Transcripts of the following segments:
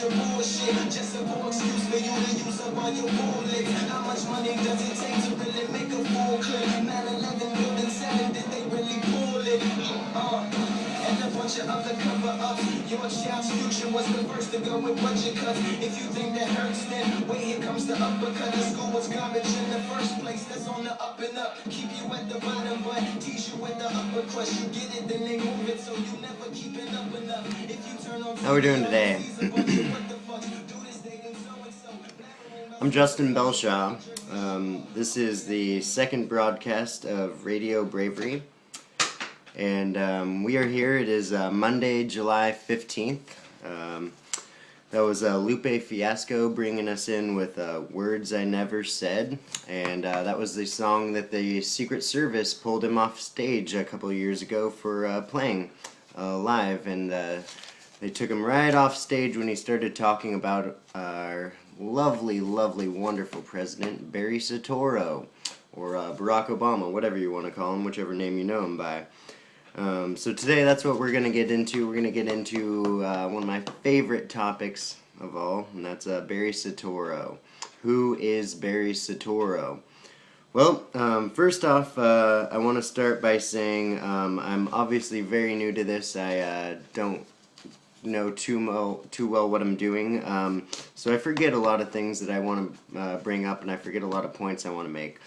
of bullshit. Just a poor excuse for you to use up all your bullets. How much money does it take to really make a full clip? 9/11 building 7, did they really pull it? And a bunch of other cover-ups. Your child's future was the first to go with budget cuts. If you think that hurts, then wait, here comes the uppercut. The school was garbage in the first place. That's on the up and up. Keep you at the bottom, but teach you at the upper crust. You get it, then they move it, so you never keep it up enough. If you turn on How we doing today? I'm Justin Belshaw. This is the second broadcast of RadioBravery, and we are here. It is Monday, July 15th. That was Lupe Fiasco bringing us in with Words I Never Said, and that was the song that the Secret Service pulled him off stage a couple of years ago for playing live, and they took him right off stage when he started talking about our lovely, wonderful president, Barry Soetoro, or Barack Obama, whatever you want to call him, whichever name you know him by. So today that's what we're going to get into. We're going to get into one of my favorite topics of all, and that's Barry Soetoro. Who is Barry Soetoro? Well, first off, I want to start by saying I'm obviously very new to this. I don't know too well what I'm doing, so I forget a lot of things that I want to bring up, and I forget a lot of points I want to make.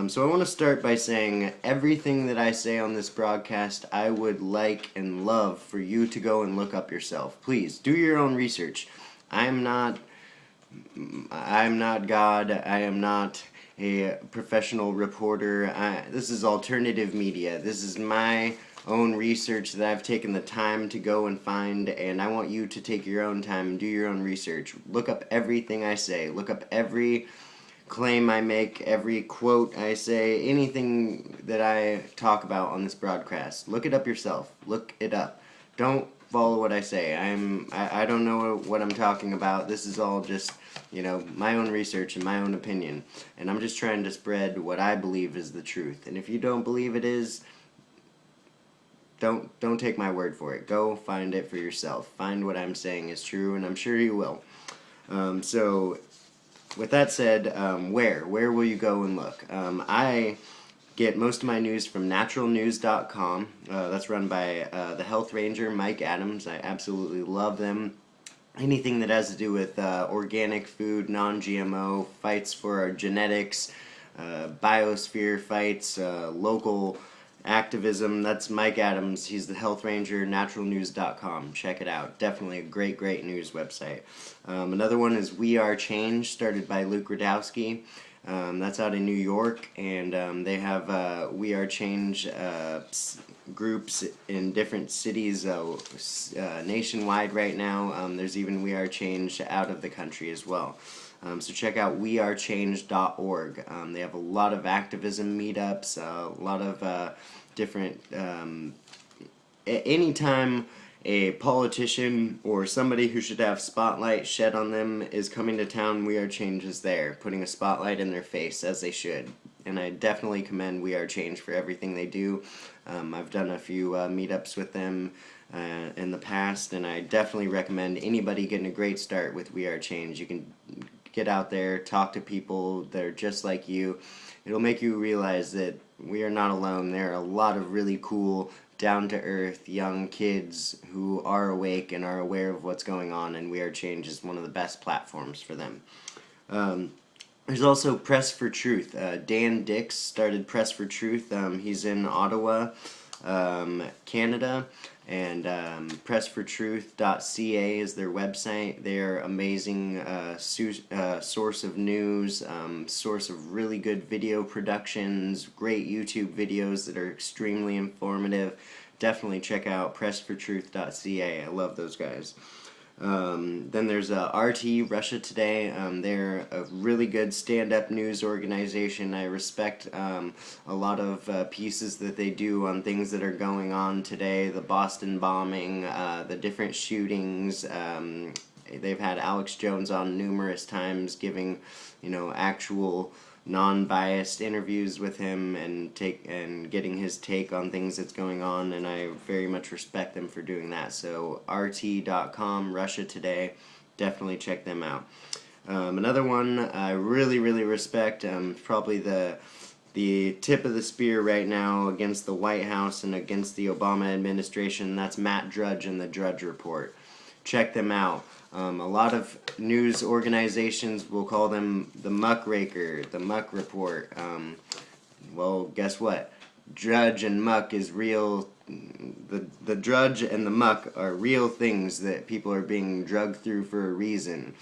So I want to start by saying everything that I say on this broadcast, I would like and love for you to go and look up yourself. Please, do your own research. I'm not God. I am not a professional reporter. This is alternative media. This is my own research that I've taken the time to go and find, and I want you to take your own time and do your own research. Look up everything I say. Look up every claim I make, every quote I say, anything that I talk about on this broadcast. Look it up yourself. Look it up. Don't follow what I say. I don't know what I'm talking about. This is all just, my own research and my own opinion. And I'm just trying to spread what I believe is the truth. And if you don't believe it is, don't take my word for it. Go find it for yourself. Find what I'm saying is true, and I'm sure you will. So with that said, where will you go and look? I get most of my news from naturalnews.com. That's run by the health ranger, Mike Adams. I absolutely love them. Anything that has to do with organic food, non-GMO, fights for our genetics, biosphere fights, local activism, that's Mike Adams. He's the health ranger, naturalnews.com. Check it out. Definitely a great news website. Another one is We Are Change, started by Luke Radowski. That's out in New York, and they have We Are Change groups in different cities nationwide right now. There's even We Are Change out of the country as well. So check out wearechange.org. They have a lot of activism meetups, a lot of different... anytime a politician or somebody who should have spotlight shed on them is coming to town, We Are Change is there, putting a spotlight in their face, as they should. And I definitely commend We Are Change for everything they do. I've done a few meetups with them in the past, and I definitely recommend anybody getting a great start with We Are Change. You can get out there, talk to people that are just like you. It'll make you realize that we are not alone. There are a lot of really cool, down-to-earth young kids who are awake and are aware of what's going on, and We Are Change is one of the best platforms for them. There's also Press for Truth. Dan Dix started Press for Truth. He's in Ottawa, Canada, and pressfortruth.ca is their website. They're amazing source of news, source of really good video productions, great YouTube videos that are extremely informative. Definitely check out pressfortruth.ca. I love those guys. Then there's RT, Russia Today. They're a really good stand-up news organization. I respect a lot of pieces that they do on things that are going on today, the Boston bombing, the different shootings. They've had Alex Jones on numerous times giving, actual non-biased interviews with him and getting his take on things that's going on, and I very much respect them for doing that. So RT.com, Russia Today, definitely check them out. Another one I really, really respect, probably the tip of the spear right now against the White House and against the Obama administration. That's Matt Drudge and the Drudge Report. Check them out. A lot of news organizations will call them the Muckraker, the Muck Report. Well, guess what? Drudge and muck is real. The drudge and the muck are real things that people are being drugged through for a reason.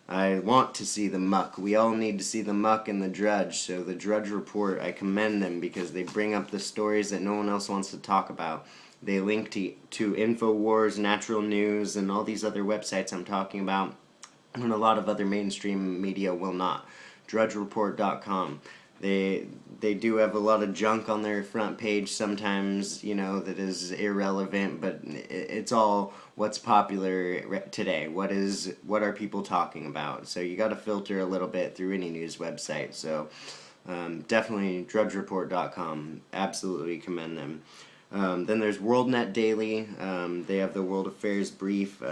I want to see the muck. We all need to see the muck and the drudge. So the Drudge Report, I commend them because they bring up the stories that no one else wants to talk about. They link to InfoWars, Natural News, and all these other websites I'm talking about, and a lot of other mainstream media will not. DrudgeReport.com. They do have a lot of junk on their front page sometimes, that is irrelevant, but it's all what's popular today. What are people talking about? So you got to filter a little bit through any news website. So definitely DrudgeReport.com. Absolutely commend them. Then there's WorldNet Daily. They have the World Affairs Brief.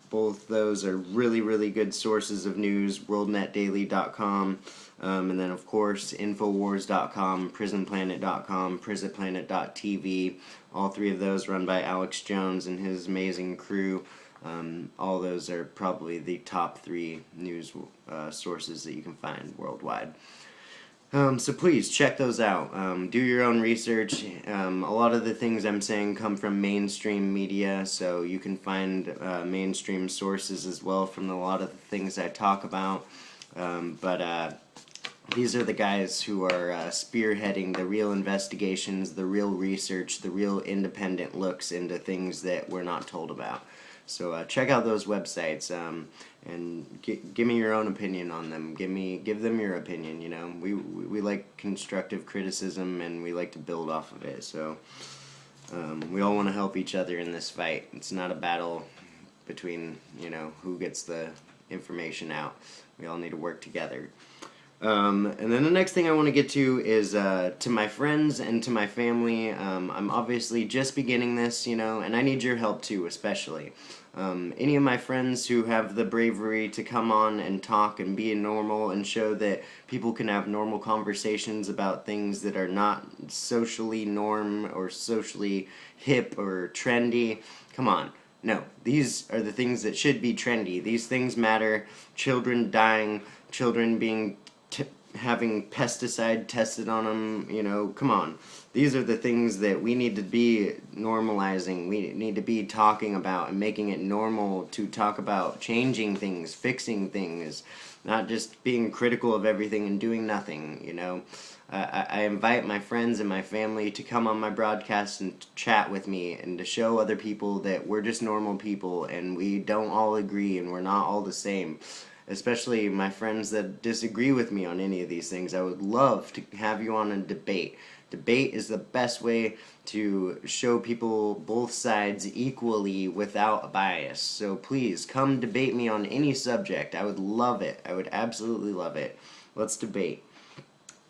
Both those are really, really good sources of news. WorldNetDaily.com. And then, of course, Infowars.com, PrisonPlanet.com, PrisonPlanet.tv. All three of those run by Alex Jones and his amazing crew. All those are probably the top 3 news sources that you can find worldwide. So please check those out. Do your own research. A lot of the things I'm saying come from mainstream media, so you can find mainstream sources as well from a lot of the things I talk about. But these are the guys who are spearheading the real investigations, the real research, the real independent looks into things that we're not told about. So check out those websites and give me your own opinion on them. Give them your opinion. We like constructive criticism and we like to build off of it. So we all want to help each other in this fight. It's not a battle between who gets the information out. We all need to work together. And then the next thing I want to get to is to my friends and to my family. I'm obviously just beginning this, and I need your help too, especially. Any of my friends who have the bravery to come on and talk and be normal and show that people can have normal conversations about things that are not socially norm or socially hip or trendy. Come on. No, these are the things that should be trendy. These things matter. Children dying, children being having pesticide tested on them, come on. These are the things that we need to be normalizing. We need to be talking about and making it normal to talk about changing things, fixing things, not just being critical of everything and doing nothing, I invite my friends and my family to come on my broadcast and chat with me and to show other people that we're just normal people and we don't all agree and we're not all the same. Especially my friends that disagree with me on any of these things. I would love to have you on a debate. Debate is the best way to show people both sides equally without a bias. So please, come debate me on any subject. I would love it. I would absolutely love it. Let's debate.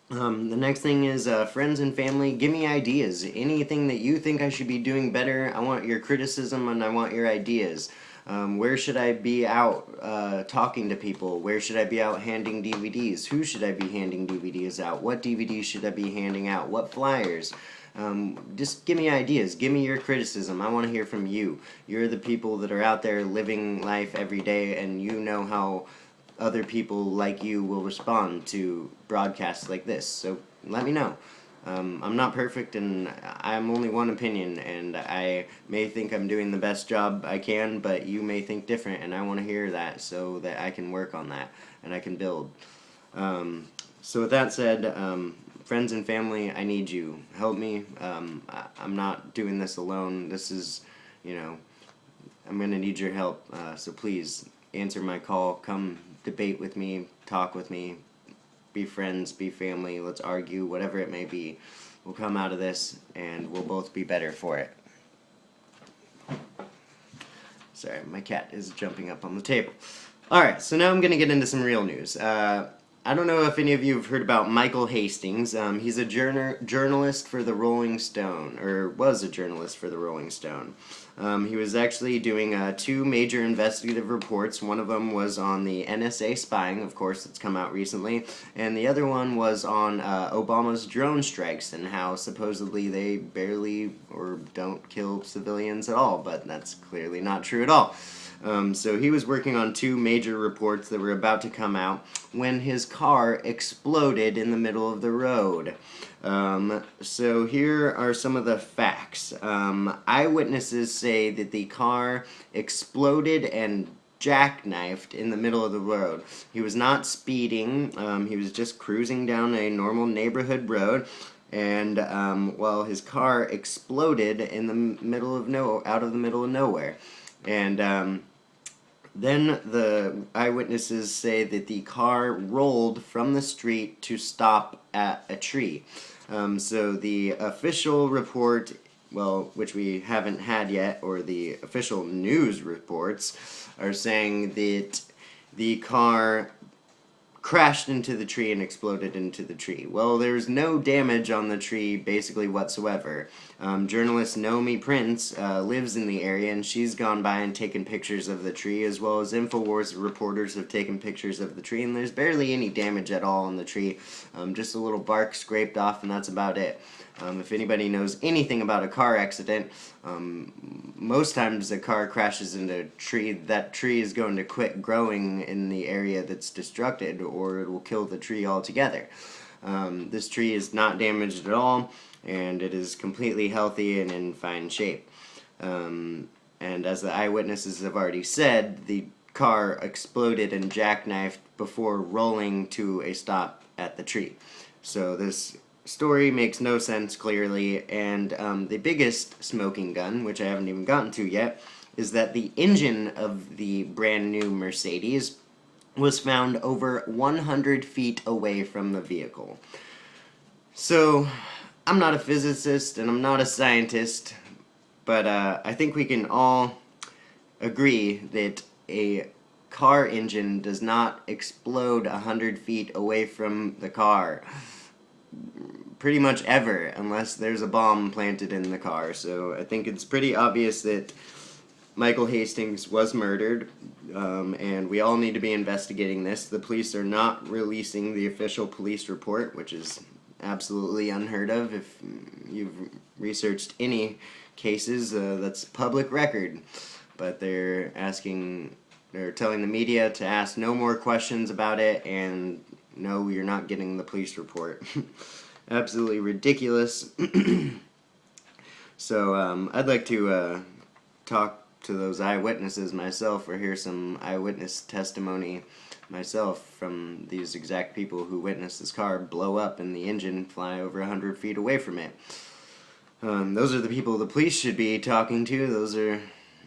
The next thing is friends and family, give me ideas. Anything that you think I should be doing better, I want your criticism and I want your ideas. Where should I be out talking to people? Where should I be out handing DVDs? Who should I be handing DVDs out? What DVDs should I be handing out? What flyers? Just give me ideas. Give me your criticism. I want to hear from you. You're the people that are out there living life every day, and you know how other people like you will respond to broadcasts like this. So let me know. I'm not perfect and I'm only one opinion and I may think I'm doing the best job I can, but you may think different and I want to hear that so that I can work on that and I can build. So with that said, friends and family, I need you. Help me. I'm not doing this alone. This is, I'm going to need your help. So please answer my call. Come debate with me. Talk with me. Be friends, be family, let's argue, whatever it may be. We'll come out of this, and we'll both be better for it. Sorry, my cat is jumping up on the table. Alright, so now I'm going to get into some real news. I don't know if any of you have heard about Michael Hastings. He's a journalist for the Rolling Stone, or was a journalist for the Rolling Stone. He was actually doing two major investigative reports. One of them was on the NSA spying, of course, that's come out recently, and the other one was on Obama's drone strikes and how supposedly they barely or don't kill civilians at all, but that's clearly not true at all. So he was working on two major reports that were about to come out when his car exploded in the middle of the road. So here are some of the facts. Eyewitnesses say that the car exploded and jackknifed in the middle of the road. He was not speeding. He was just cruising down a normal neighborhood road. And his car exploded in the middle of out of the middle of nowhere. And then the eyewitnesses say that the car rolled from the street to stop at a tree. So the official report, which we haven't had yet, or the official news reports, are saying that the car crashed into the tree and exploded into the tree. Well, there's no damage on the tree basically whatsoever. Journalist Naomi Prince lives in the area, and she's gone by and taken pictures of the tree, as well as InfoWars reporters have taken pictures of the tree, and there's barely any damage at all on the tree. Just a little bark scraped off, and that's about it. If anybody knows anything about a car accident, most times a car crashes into a tree, that tree is going to quit growing in the area that's destructed, or it will kill the tree altogether. This tree is not damaged at all, and it is completely healthy and in fine shape. And as the eyewitnesses have already said, the car exploded and jackknifed before rolling to a stop at the tree. So this story makes no sense, clearly, and the biggest smoking gun, which I haven't even gotten to yet, is that the engine of the brand new Mercedes was found over 100 feet away from the vehicle. So, I'm not a physicist and I'm not a scientist, but I think we can all agree that a car engine does not explode 100 feet away from the car. Pretty much ever, unless there's a bomb planted in the car. So I think it's pretty obvious that Michael Hastings was murdered, and we all need to be investigating this. The police are not releasing the official police report, which is absolutely unheard of. If you've researched any cases, that's public record. But they're telling the media to ask no more questions about it, and no, you're not getting the police report. Absolutely ridiculous. So I'd like to talk to those eyewitnesses myself, or hear some eyewitness testimony myself from these exact people who witnessed this car blow up and the engine fly over 100 feet away from it. Those are the people the police should be talking to. Those are,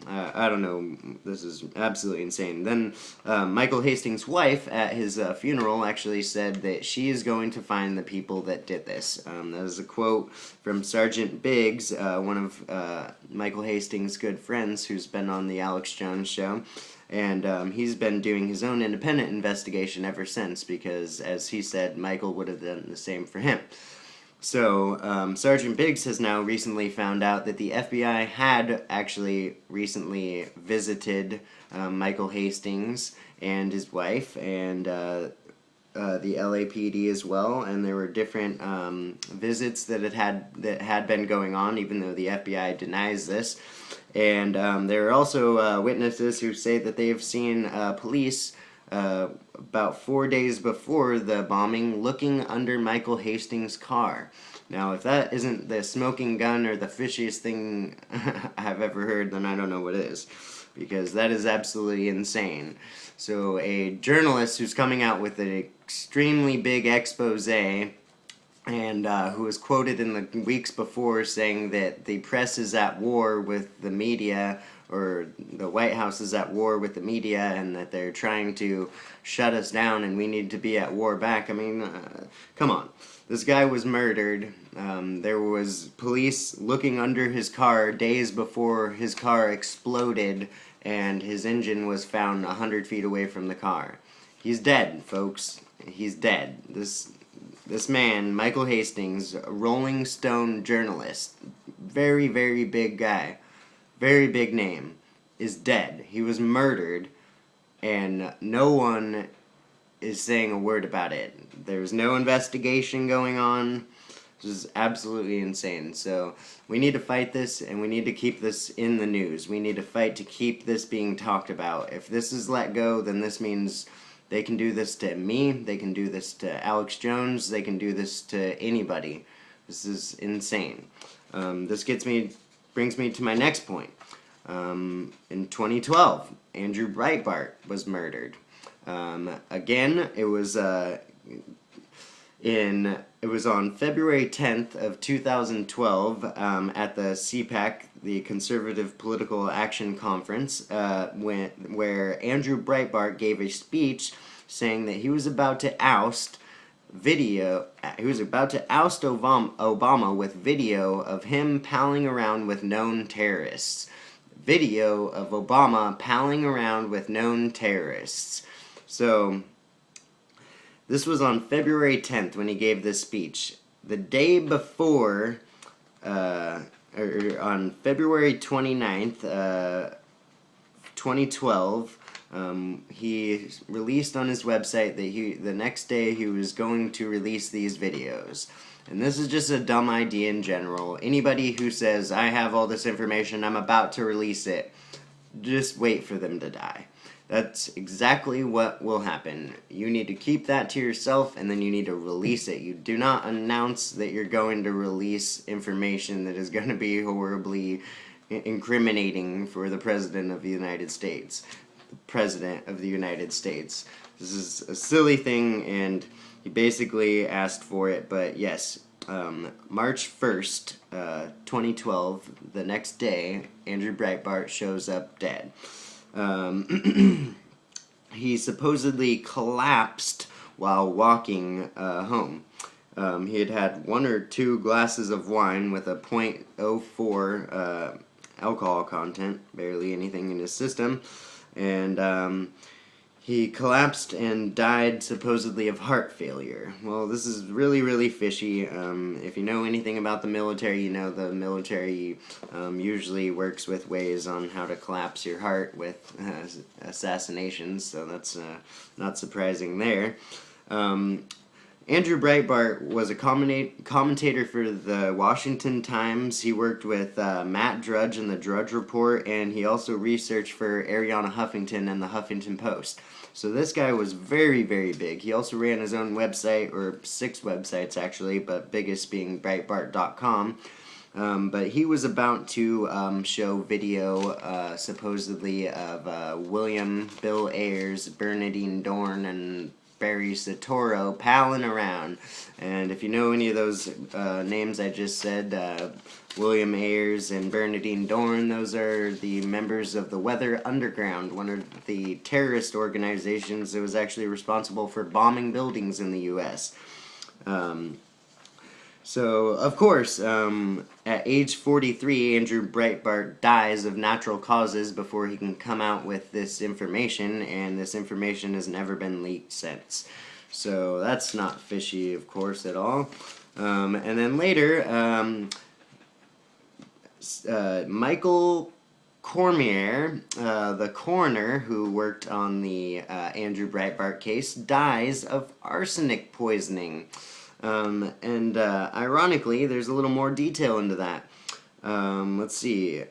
I don't know, this is absolutely insane. Then Michael Hastings' wife at his funeral actually said that she is going to find the people that did this. That is a quote from Sergeant Biggs, one of Michael Hastings' good friends who's been on the Alex Jones show. And he's been doing his own independent investigation ever since, because, as he said, Michael would have done the same for him. So, Sergeant Biggs has now recently found out that the FBI had actually recently visited Michael Hastings and his wife, and the LAPD as well, and there were different visits that had been going on, even though the FBI denies this. And there are also witnesses who say that they have seen police about 4 days before the bombing looking under Michael Hastings' car. Now, if that isn't the smoking gun or the fishiest thing I've ever heard, then I don't know what is, because that is absolutely insane. So a journalist who's coming out with an extremely big expose, and who was quoted in the weeks before saying that the press is at war with the media, or the White House is at war with the media, and that they're trying to shut us down and we need to be at war back. I mean, come on. This guy was murdered. There was police looking under his car days before his car exploded and his engine was found 100 feet away from the car. He's dead, folks. He's dead. This man, Michael Hastings, a Rolling Stone journalist, very, very big guy, very big name, is dead. He was murdered, and no one is saying a word about it. There's no investigation going on. This is absolutely insane. So we need to fight this, and we need to keep this in the news. We need to fight to keep this being talked about. If this is let go, then this means they can do this to me, they can do this to Alex Jones, they can do this to anybody. This is insane. This brings me to my next point. In 2012, Andrew Breitbart was murdered. Again, it was on February 10th of 2012 at the CPAC, the Conservative Political Action Conference, where Andrew Breitbart gave a speech saying that he was about to oust Obama with video of him palling around with known terrorists. Video of Obama palling around with known terrorists. So this was on February 10th when he gave this speech. The day before, on February 29th, 2012, he released on his website that the next day he was going to release these videos. And this is just a dumb idea in general. Anybody who says, I have all this information, I'm about to release it, just wait for them to die. That's exactly what will happen. You need to keep that to yourself, and then you need to release it. You do not announce that you're going to release information that is going to be horribly incriminating for the President of the United States. The President of the United States. This is a silly thing, and he basically asked for it, but yes, March 1st, 2012, the next day, Andrew Breitbart shows up dead. He supposedly collapsed while walking home. He had had 1 or 2 glasses of wine with a .04 alcohol content, barely anything in his system, and he collapsed and died supposedly of heart failure. Well, this is really, really fishy. If you know anything about the military, you know the military usually works with ways on how to collapse your heart with assassinations, so that's not surprising there. Andrew Breitbart was a commentator for the Washington Times. He worked with Matt Drudge and the Drudge Report, and he also researched for Arianna Huffington and the Huffington Post. So this guy was very, very big. He also ran his own website, or 6 websites actually, but biggest being Breitbart.com. But he was about to show video supposedly of William Bill Ayers, Bernadine Dorn, and Barry Soetoro palling around. And if you know any of those names I just said, William Ayers and Bernadine Dorn, those are the members of the Weather Underground, one of the terrorist organizations that was actually responsible for bombing buildings in the U.S. So, of course, at age 43, Andrew Breitbart dies of natural causes before he can come out with this information, and this information has never been leaked since. So, that's not fishy, of course, at all. And then later, Michael Cormier, the coroner who worked on the Andrew Breitbart case, dies of arsenic poisoning. And ironically, there's a little more detail into that. Let's see.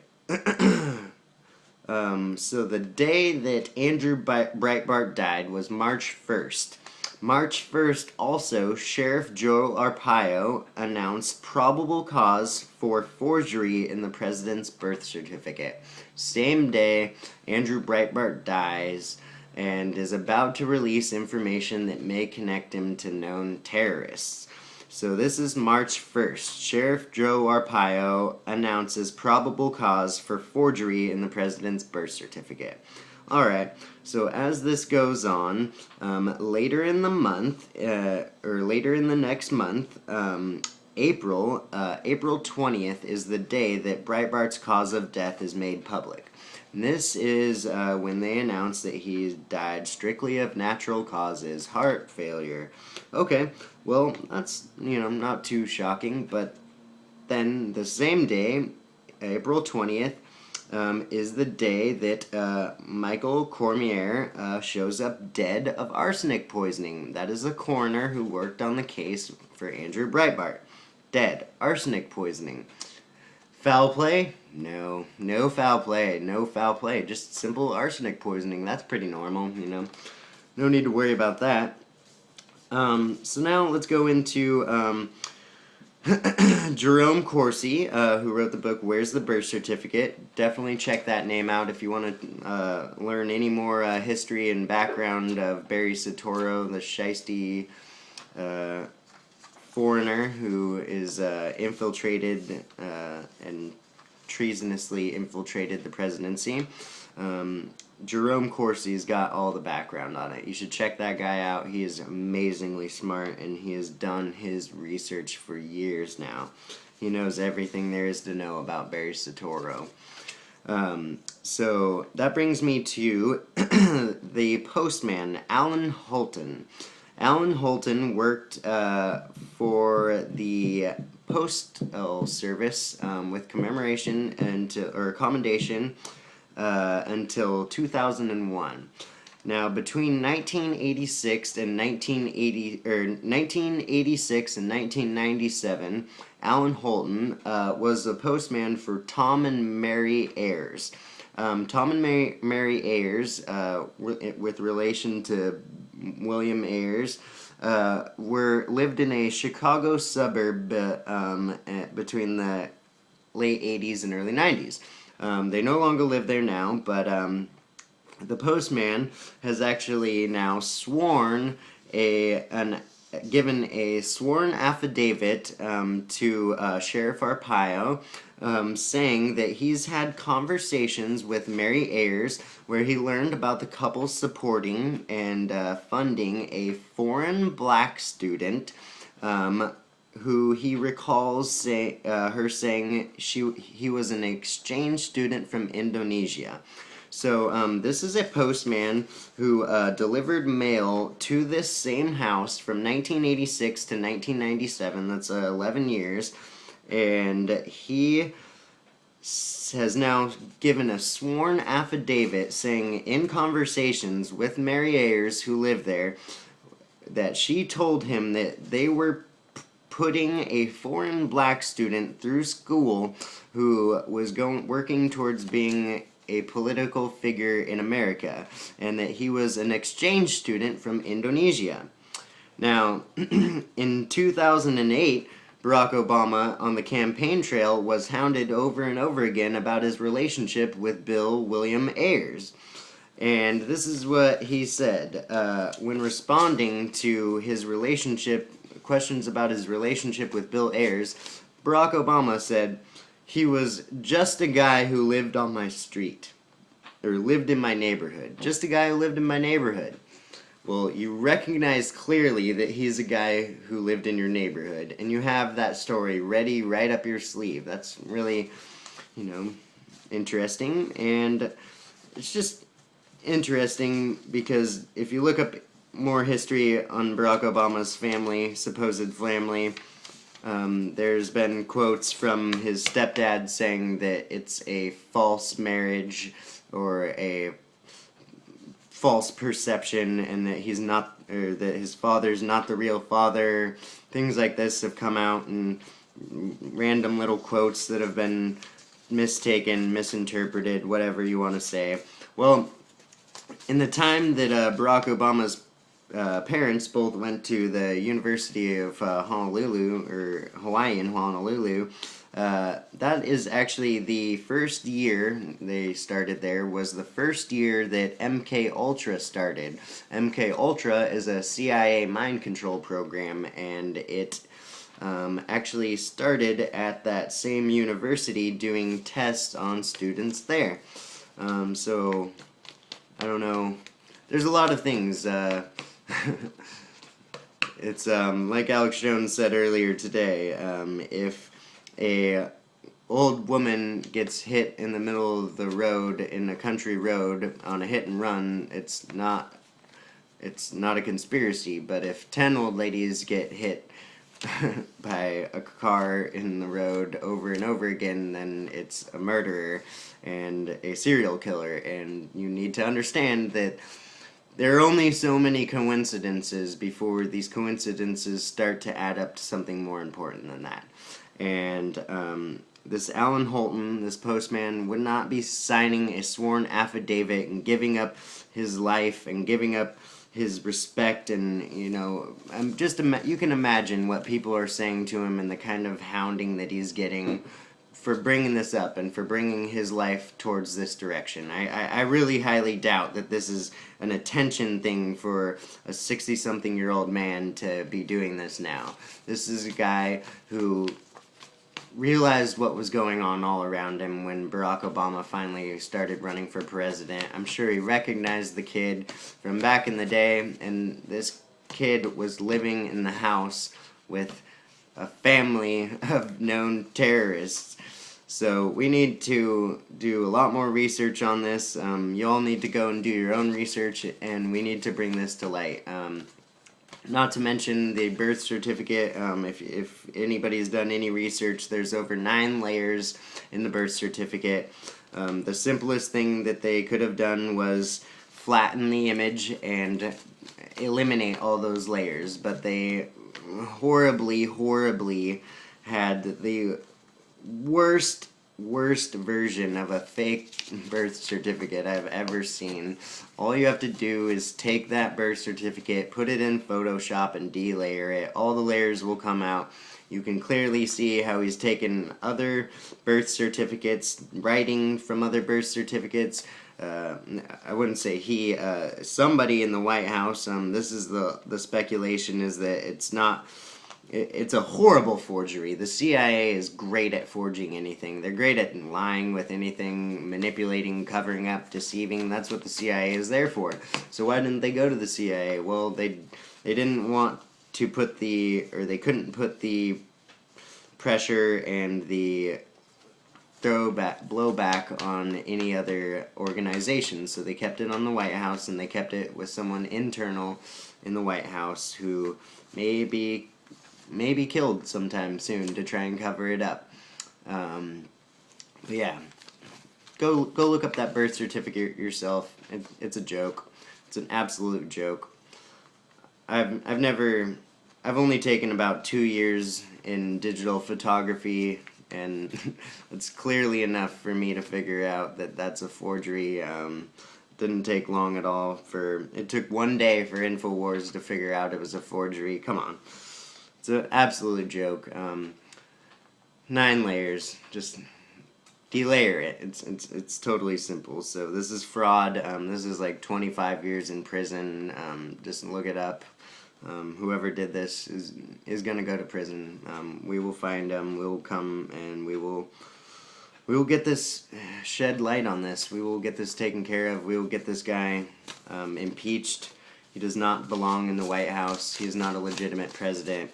So the day that Andrew Breitbart died was March 1st. March 1st, also, Sheriff Joe Arpaio announced probable cause for forgery in the president's birth certificate. Same day, Andrew Breitbart dies and is about to release information that may connect him to known terrorists. So this is March 1st. Sheriff Joe Arpaio announces probable cause for forgery in the president's birth certificate. Alright, so as this goes on, later in the month, or later in the next month, April 20th is the day that Breitbart's cause of death is made public. And this is when they announced that he died strictly of natural causes, heart failure. Okay, well, that's, not too shocking, but then the same day, April 20th, is the day that Michael Cormier shows up dead of arsenic poisoning. That is the coroner who worked on the case for Andrew Breitbart. Dead. Arsenic poisoning. Foul play? No. No foul play. No foul play. Just simple arsenic poisoning. That's pretty normal, No need to worry about that. So now let's go into Jerome Corsi, who wrote the book Where's the Birth Certificate. Definitely check that name out if you want to learn any more history and background of Barry Soetoro, the shiesty foreigner who is infiltrated and treasonously infiltrated the presidency. Jerome Corsi's got all the background on it. You should check that guy out. He is amazingly smart, and he has done his research for years now. He knows everything there is to know about Barry Soetoro. So that brings me to the postman, Alan Holton. Alan Holton worked for the Postal Service with commemoration or commendation until 2001. Now, between 1986 and 1997, Alan Holton was a postman for Tom and Mary Ayers. Tom and Mary Ayers, with relation to William Ayers, lived in a Chicago suburb between the late 80s and early 90s. They no longer live there now, but the postman has actually now given a sworn affidavit to Sheriff Arpaio, saying that he's had conversations with Mary Ayers where he learned about the couple supporting and funding a foreign black student who he recalls her saying he was an exchange student from Indonesia. So this is a postman who delivered mail to this same house from 1986 to 1997. That's 11 years. And he has now given a sworn affidavit saying in conversations with Mary Ayers, who lived there, that she told him that they were putting a foreign black student through school who was working towards being a political figure in America, and that he was an exchange student from Indonesia. Now, in 2008, Barack Obama on the campaign trail was hounded over and over again about his relationship with Bill William Ayers. And this is what he said when responding to his questions about his relationship with Bill Ayers. Barack Obama said, "He was just a guy who lived on my street, or lived in my neighborhood. Just a guy who lived in my neighborhood." Well, you recognize clearly that he's a guy who lived in your neighborhood, and you have that story ready right up your sleeve. That's really, interesting, and it's just interesting because if you look up more history on Barack Obama's supposed family, there's been quotes from his stepdad saying that it's a false marriage or a false perception, and that that his father's not the real father. Things like this have come out, and random little quotes that have been mistaken, misinterpreted, whatever you want to say. Well, in the time that Barack Obama's parents both went to the University of Honolulu, or Hawaii in Honolulu, that is actually the first year they started there, was the first year that MK Ultra started. MK Ultra is a CIA mind control program, and it actually started at that same university doing tests on students there. So, I don't know. There's a lot of things. It's like Alex Jones said earlier today, if a old woman gets hit in the middle of the road in a country road on a hit and run, it's not a conspiracy. But if 10 old ladies get hit by a car in the road over and over again, then it's a murderer and a serial killer. And you need to understand that there are only so many coincidences before these coincidences start to add up to something more important than that. And this Alan Holton, this postman, would not be signing a sworn affidavit and giving up his life and giving up his respect. And you can imagine what people are saying to him and the kind of hounding that he's getting for bringing this up and for bringing his life towards this direction. I really highly doubt that this is an attention thing for a 60-something-year-old man to be doing this now. This is a guy who realized what was going on all around him when Barack Obama finally started running for president. I'm sure he recognized the kid from back in the day, and this kid was living in the house with a family of known terrorists. So we need to do a lot more research on this. You all need to go and do your own research, and we need to bring this to light. Not to mention the birth certificate. If anybody's done any research, there's over 9 layers in the birth certificate. The simplest thing that they could have done was flatten the image and eliminate all those layers, but they horribly had the worst version of a fake birth certificate I've ever seen. All you have to do is take that birth certificate, put it in Photoshop, and delayer it. All the layers will come out. You can clearly see how he's taken other birth certificates, writing from other birth certificates. I wouldn't say he, somebody in the White House. This is the speculation is that it's a horrible forgery. The CIA is great at forging anything. They're great at lying with anything, manipulating, covering up, deceiving. That's what the CIA is there for. So why didn't they go to the CIA? Well, they didn't want to put they couldn't put the pressure and the blowback on any other organization. So they kept it on the White House, and they kept it with someone internal in the White House who may be killed sometime soon to try and cover it up. But yeah, go look up that birth certificate yourself. It's a joke. It's an absolute joke. I've only taken about 2 years in digital photography, and it's clearly enough for me to figure out that that's a forgery. Didn't take long at all. It took 1 day for InfoWars to figure out it was a forgery. Come on. It's an absolute joke. 9 layers. Just delayer it. It's totally simple. So this is fraud. This is like 25 years in prison. Just look it up. Whoever did this is gonna go to prison. We will find them. We will come and we will get this, shed light on this. We will get this taken care of. We will get this guy impeached. He does not belong in the White House. He is not a legitimate president.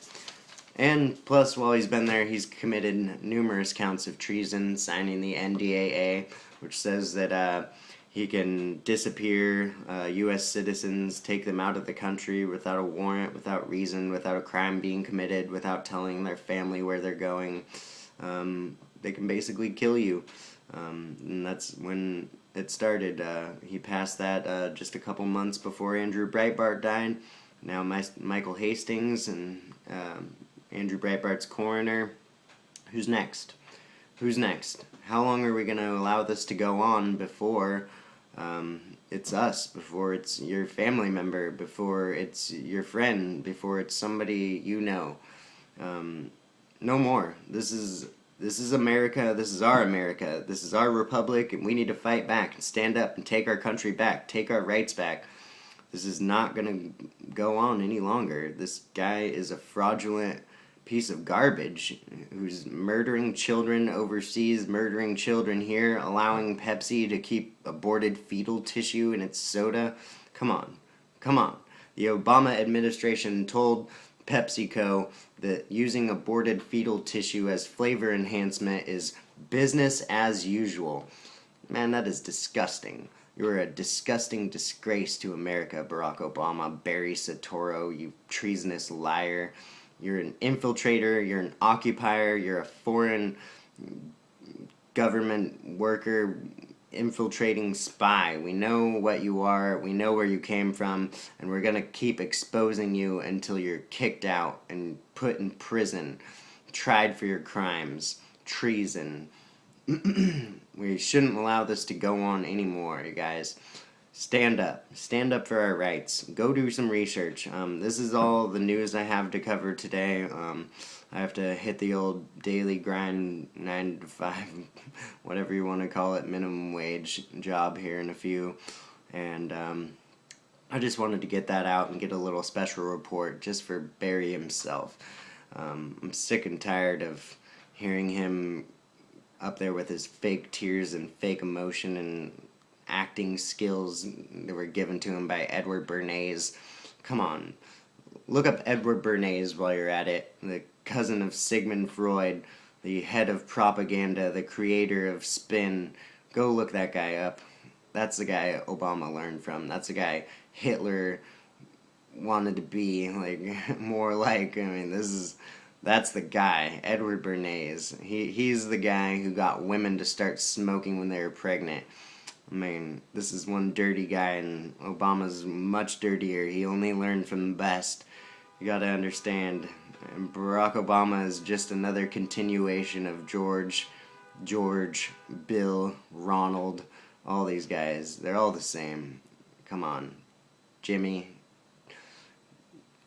And plus, while he's been there, he's committed numerous counts of treason, signing the NDAA, which says that he can disappear U.S. citizens, take them out of the country without a warrant, without reason, without a crime being committed, without telling their family where they're going. They can basically kill you. And that's when it started. He passed that just a couple months before Andrew Breitbart died. Now Michael Hastings and Andrew Breitbart's coroner. Who's next? Who's next? How long are we going to allow this to go on before it's us, before it's your family member, before it's your friend, before it's somebody you know? No more. This is America. This is our America. This is our republic, and we need to fight back and stand up and take our country back, take our rights back. This is not going to go on any longer. This guy is a fraudulent piece of garbage who's murdering children overseas, murdering children here, allowing Pepsi to keep aborted fetal tissue in its soda. Come on. Come on. The Obama administration told PepsiCo that using aborted fetal tissue as flavor enhancement is Business as usual. Man, that is disgusting. You're a disgusting disgrace to America, Barack Obama, Barry Soetoro, you treasonous liar. You're an infiltrator, you're an occupier, you're a foreign government worker, infiltrating spy. We know what you are, we know where you came from, and we're going to keep exposing you until you're kicked out and put in prison, tried for your crimes, treason. We shouldn't allow this to go on anymore, you guys. Stand up. Stand up for our rights. Go do some research. This is all the news I have to cover today. I have to hit the old daily grind, 9 to 5, whatever you want to call it, minimum wage job here in a few. And I just wanted to get that out and get a little special report just for Barry himself. I'm sick and tired of hearing him up there with his fake tears and fake emotion and acting skills that were given to him by Edward Bernays. Come on. Look up Edward Bernays while you're at it. The cousin of Sigmund Freud, the head of propaganda, the creator of spin. Go look that guy up. That's the guy Obama learned from. That's the guy Hitler wanted to be, like, more like. I mean, that's the guy, Edward Bernays. He's the guy who got women to start smoking when they were pregnant. I mean, this is one dirty guy, and Obama's much dirtier. He only learned from the best. You gotta understand. And Barack Obama is just another continuation of George, Bill, Ronald, all these guys. They're all the same. Come on. Jimmy.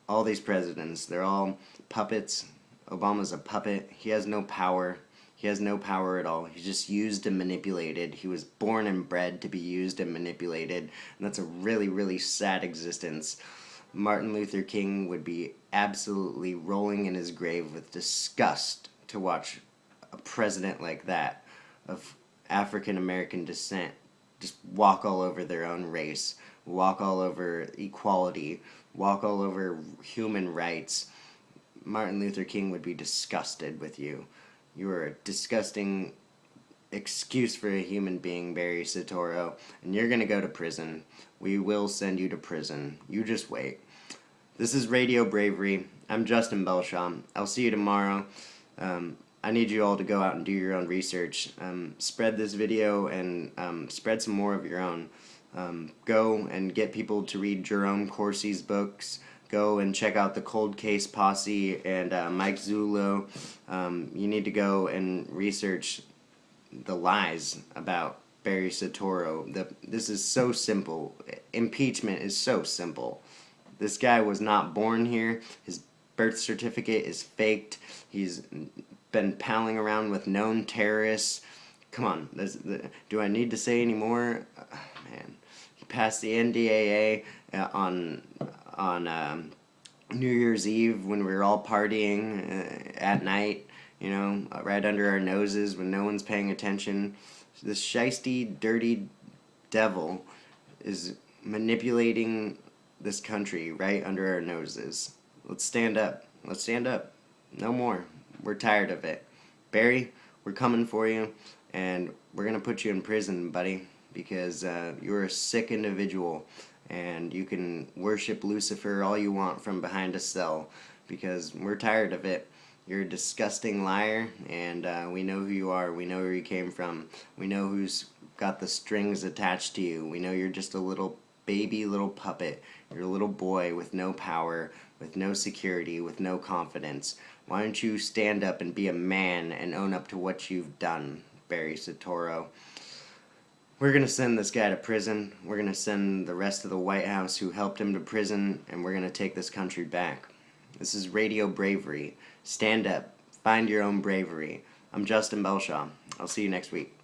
All these presidents, they're all puppets. Obama's a puppet. He has no power. He has no power at all. He's just used and manipulated. He was born and bred to be used and manipulated. And that's a really, really sad existence. Martin Luther King would be absolutely rolling in his grave with disgust to watch a president like that, of African American descent, just walk all over their own race, walk all over equality, walk all over human rights. Martin Luther King would be disgusted with you. You are a disgusting excuse for a human being, Barry Soetoro, and you're going to go to prison. We will send you to prison. You just wait. This is Radio Bravery. I'm Justin Belshaw. I'll see you tomorrow. I need you all to go out and do your own research. Spread this video and spread some more of your own. Go and get people to read Jerome Corsi's books. Go and check out the Cold Case Posse and Mike Zullo. You need to go and research the lies about Barry Soetoro. This is so simple. Impeachment is so simple. This guy was not born here. His birth certificate is faked. He's been palling around with known terrorists. Come on, do I need to say any more? Man, he passed the NDAA on New Year's Eve when we were all partying at night, you know, right under our noses when no one's paying attention. This shisty, dirty devil is manipulating this country right under our noses. Let's stand up. Let's stand up. No more. We're tired of it. Barry, we're coming for you, and we're going to put you in prison, buddy, because you're a sick individual, and you can worship Lucifer all you want from behind a cell, because we're tired of it. You're a disgusting liar, and we know who you are. We know where you came from. We know who's got the strings attached to you. We know you're just a little puppet. You're a little boy with no power, with no security, with no confidence. Why don't you stand up and be a man and own up to what you've done, Barry Soetoro? We're going to send this guy to prison. We're going to send the rest of the White House who helped him to prison, and we're going to take this country back. This is Radio Bravery. Stand up. Find your own bravery. I'm Justin Belshaw. I'll see you next week.